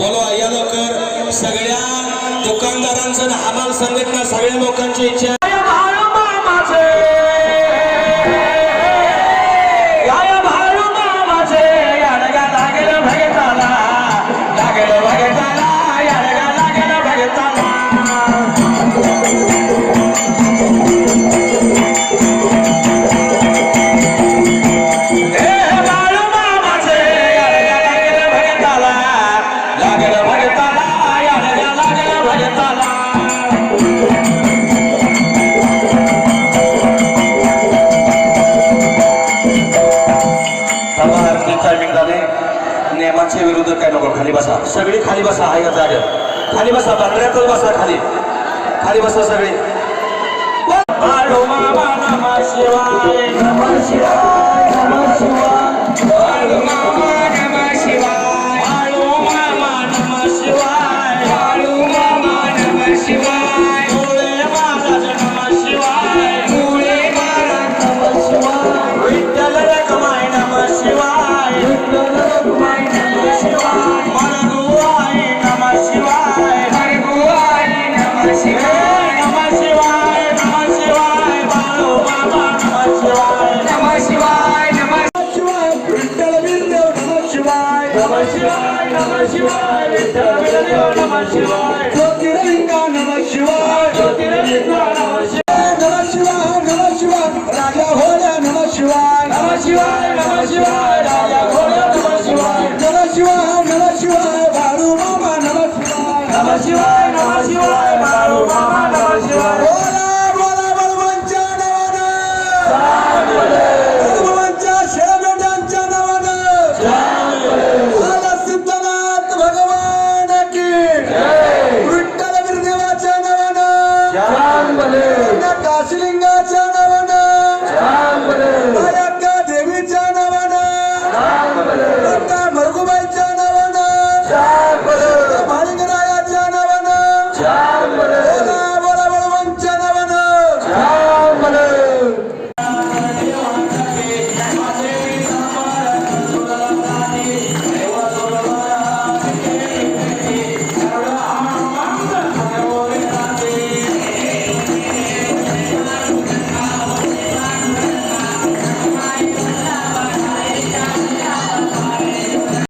बोलवा या लवकर सगळ्या दुकानदारांचं हमाल संघटना सगळ्या लोकांची इच्छा नियमांच्या विरुद्ध काय नको खाली बसा सगळी खाली बसा आहे का जागेवर खाली बसा बांगड्यातच बसा खाली खाली बसा सगळी बाळू मामा नमः शिवाय नमः शिवाय नमः शिवाय बाळू मामा नमः शिवाय बाळू मामा नमः शिवाय बाळू मामा नमः शिवाय मुळे महाराज नमः शिवाय मुळे महाराज नमः शिवाय विठ्ठल रखमाई नमः शिवाय विठ्ठल रखमाई नमः शिवाय मरगुआई नमः शिवाय मरगुआई नमः शिवाय नमः शिवाय नमः शिवाय बाळू मामा नमः शिवाय नमः शिवाय नमः शिवाय विठ्ठल बिरदेव नमः शिवाय नमः शिवाय नमः शिवाय विठ्ठल बिरदेव नमः शिवाय ज्योतिर्लिंगा नमः शिवाय ज्योतिर्लिंगा नमः शिवाय